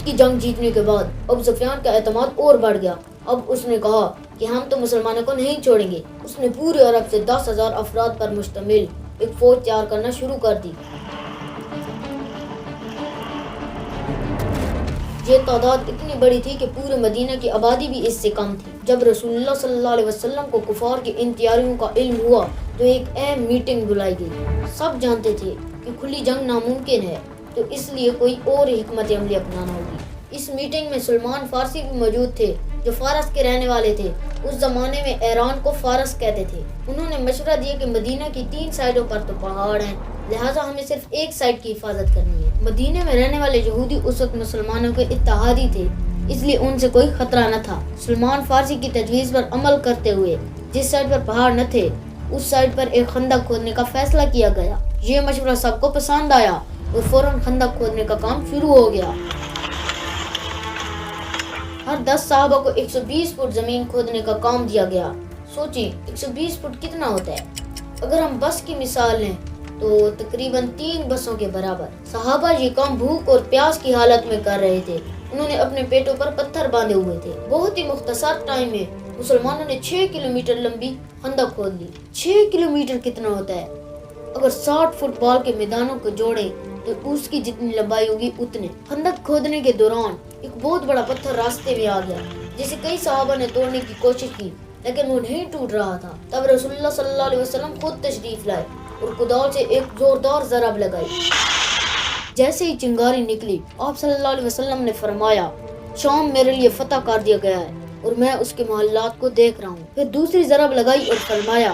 احد کی جنگ جیتنے کے بعد ابو سفیان کا اعتماد اور بڑھ گیا۔ اب اس نے کہا کہ ہم تو مسلمانوں کو نہیں چھوڑیں گے۔ اس نے پورے عرب سے 10,000 افراد پر مشتمل ایک فوج تیار کرنا شروع کر دی۔ یہ تعداد اتنی بڑی تھی کہ پورے مدینہ کی آبادی بھی اس سے کم تھی۔ جب رسول اللہ صلی اللہ علیہ وسلم کو کفار کی ان تیاریوں کا علم ہوا تو ایک اہم میٹنگ بلائی گئی۔ سب جانتے تھے کہ کھلی جنگ ناممکن ہے، تو اس لیے کوئی اور حکمت عملی اپنانا ہوگی۔ اس میٹنگ میں سلمان فارسی بھی موجود تھے جو فارس کے رہنے والے تھے۔ اس زمانے میں ایران کو فارس کہتے تھے۔ انہوں نے مشورہ دیا کہ مدینہ کی 3 سائڈوں پر تو پہاڑ ہیں، لہٰذا ہمیں صرف ایک سائڈ کی حفاظت کرنی ہے۔ مدینہ میں رہنے والے یہودی اس وقت مسلمانوں کے اتحادی تھے، اس لیے ان سے کوئی خطرہ نہ تھا۔ سلمان فارسی کی تجویز پر عمل کرتے ہوئے جس سائڈ پر پہاڑ نہ تھے اس سائڈ پر ایک خندق کھودنے کا فیصلہ کیا گیا۔ یہ مشورہ سب کو پسند آیا اور فوراً خندق کھودنے کا کام شروع ہو گیا۔ ہر 10 صحابہ کو 120 فٹ زمین کھودنے کا کام دیا گیا۔ سوچیں 120 فٹ کتنا ہوتا ہے؟ اگر ہم بس کی مثال لیں تو تقریباً 3 بسوں کے برابر۔ صحابہ یہ کام بھوک اور پیاس کی حالت میں کر رہے تھے۔ انہوں نے اپنے پیٹوں پر پتھر باندھے ہوئے تھے۔ بہت ہی مختصر ٹائم میں مسلمانوں نے 6 کلومیٹر لمبی خندق کھود لی۔ 6 کلومیٹر کتنا ہوتا ہے؟ اگر 60 فٹ بال کے میدانوں کو جوڑیں تو اس کی جتنی لمبائی ہوگی اتنے۔ خندق کھودنے کے دوران ایک بہت بڑا پتھر راستے میں آ گیا، جسے کئی صحابہ نے توڑنے کی کوشش کی لیکن وہ نہیں ٹوٹ رہا تھا۔ تب رسول اللہ صلی اللہ علیہ وسلم خود تشریف لائے اور کدال سے ایک زوردار ضرب لگائی۔ جیسے ہی چنگاری نکلی آپ صلی اللہ علیہ وسلم نے فرمایا، شام میرے لیے فتح کر دیا گیا ہے اور میں اس کے محلات کو دیکھ رہا ہوں۔ پھر دوسری ضرب لگائی اور فرمایا،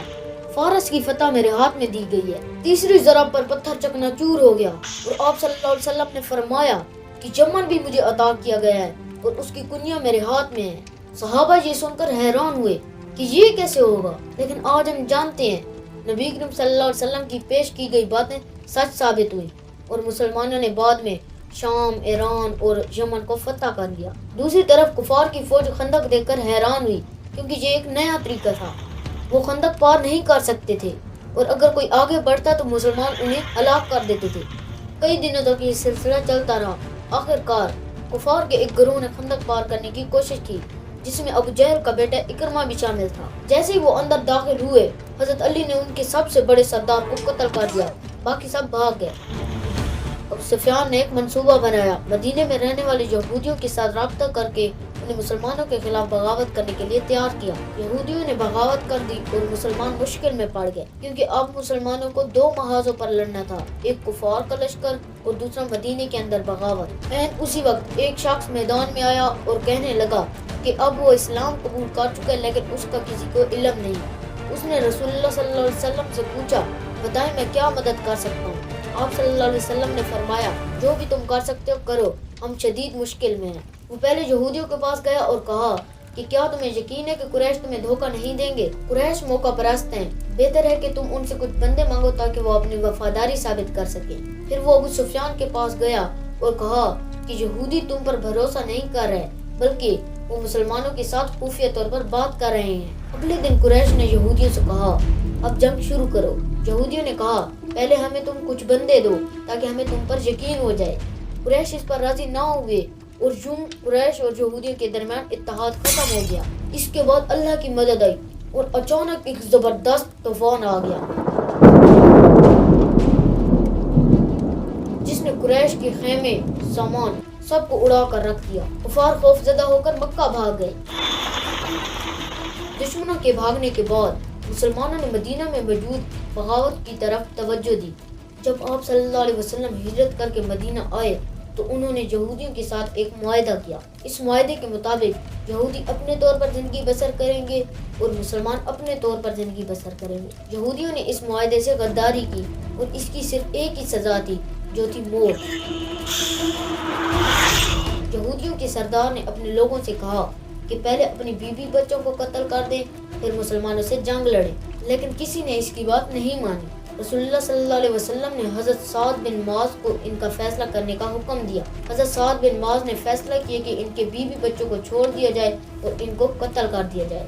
فارس کی فتح میرے ہاتھ میں دی گئی ہے۔ تیسری ضرب پر پتھر چکنا چور ہو گیا اور آپ صلی اللہ علیہ وسلم نے فرمایا کہ یمن بھی مجھے عطا کیا گیا ہے اور اس کی کنیاں میرے ہاتھ میں ہے۔ صحابہ یہ سن کر حیران ہوئے کہ یہ کیسے ہوگا، لیکن آج ہم جانتے ہیں نبی کریم صلی اللہ علیہ وسلم کی پیش کی گئی باتیں سچ ثابت ہوئی اور مسلمانوں نے بعد میں شام، ایران اور یمن کو فتح کر لیا۔ دوسری طرف کفار کی فوج خندق دیکھ کر حیران ہوئی کیونکہ یہ ایک نیا طریقہ تھا۔ وہ خندق پار نہیں کر سکتے تھے اور اگر کوئی آگے بڑھتا تو مسلمان انہیں ہلاک کر دیتے تھے۔ کئی دنوں تک یہ سلسلہ چلتا رہا۔ آخر کار کفار کے ایک گروہ نے خندق پار کرنے کی کوشش کی جس میں ابو جہل کا بیٹا اکرمہ بھی شامل تھا۔ جیسے ہی وہ اندر داخل ہوئے حضرت علی نے ان کے سب سے بڑے سردار کو قتل کر دیا، باقی سب بھاگ گئے۔ ابو سفیان نے ایک منصوبہ بنایا، مدینے میں رہنے والے یہودیوں کے ساتھ رابطہ کر کے انہیں مسلمانوں کے خلاف بغاوت کرنے کے لیے تیار کیا۔ یہودیوں نے بغاوت کر دی اور مسلمان مشکل میں پڑ گئے کیونکہ اب مسلمانوں کو 2 محاذوں پر لڑنا تھا، ایک کفار کا لشکر اور دوسرا مدینے کے اندر بغاوت۔ اسی وقت ایک شخص میدان میں آیا اور کہنے لگا کہ اب وہ اسلام قبول کر چکا ہے لیکن اس کا کسی کو علم نہیں۔ اس نے رسول اللہ صلی اللہ علیہ وسلم سے پوچھا، بتائیں میں کیا مدد کر سکتا ہوں؟ آپ صلی اللہ علیہ وسلم نے فرمایا، جو بھی تم کر سکتے ہو کرو، ہم شدید مشکل میں ہیں۔ وہ پہلے یہودیوں کے پاس گیا اور کہا کہ کیا تمہیں یقین ہے کہ قریش تمہیں دھوکہ نہیں دیں گے؟ قریش موقع پرست ہیں، بہتر ہے کہ تم ان سے کچھ بندے مانگو تاکہ وہ اپنی وفاداری ثابت کر سکیں۔ پھر وہ ابو سفیان کے پاس گیا اور کہا کہ یہودی تم پر بھروسہ نہیں کر رہے بلکہ وہ مسلمانوں کے ساتھ خفیہ طور پر بات کر رہے ہیں۔ اگلے دن قریش نے یہودیوں سے کہا، اب جنگ شروع کرو۔ یہودیوں نے کہا، پہلے ہمیں تم کچھ بندے دو تاکہ ہمیں تم پر یقین ہو جائے۔ قریش اس پر راضی نہ ہوئے اور یوں قریش اور یہودیوں کے درمیان اتحاد ختم ہو گیا۔ اس کے بعد اللہ کی مدد آئی اور اچانک ایک زبردست طوفان آ گیا جس نے قریش کے خیمے، سامان سب کو اڑا کر رکھ دیا۔ کفار خوف زدہ ہو کر مکہ بھاگ گئے۔ دشمنوں کے بھاگنے کے بعد مسلمانوں نے مدینہ میں موجود بغاوت کی طرف توجہ دی۔ جب آپ صلی اللہ علیہ وسلم ہجرت کر کے مدینہ آئے تو انہوں نے یہودیوں کے ساتھ ایک معاہدہ کیا۔ اس معاہدے کے مطابق یہودی اپنے طور پر زندگی بسر کریں گے اور مسلمان اپنے طور پر زندگی بسر کریں گے۔ یہودیوں نے اس معاہدے سے غداری کی اور اس کی صرف ایک ہی سزا تھی جو تھی موت۔ یہودیوں کے سردار نے اپنے لوگوں سے کہا کہ پہلے اپنی بیوی بچوں کو قتل کر دیں پھر مسلمانوں سے جنگ لڑیں، لیکن کسی نے اس کی بات نہیں مانی۔ رسول اللہ صلی اللہ علیہ وسلم نے حضرت سعد بن معاذ کو ان کا فیصلہ کرنے کا حکم دیا۔ حضرت سعد بن معاذ نے فیصلہ کیا کہ ان کے بیوی بچوں کو چھوڑ دیا جائے اور ان کو قتل کر دیا جائے۔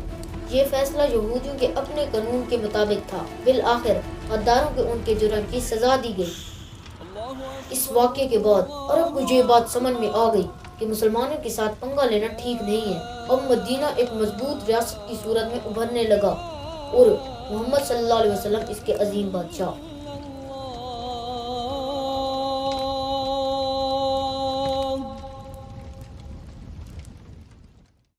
یہ فیصلہ یہودیوں کے اپنے قانون کے مطابق تھا۔ بالآخر غداروں کو ان کے جرم کی سزا دی گئی۔ اس واقعے کے بعد عرب کو یہ بات سمجھ میں آ گئی کہ مسلمانوں کے ساتھ پنگا لینا ٹھیک نہیں ہے۔ اب مدینہ ایک مضبوط ریاست کی صورت میں ابھرنے لگا اور محمد صلی اللہ علیہ وسلم اس کے عظیم بادشاہ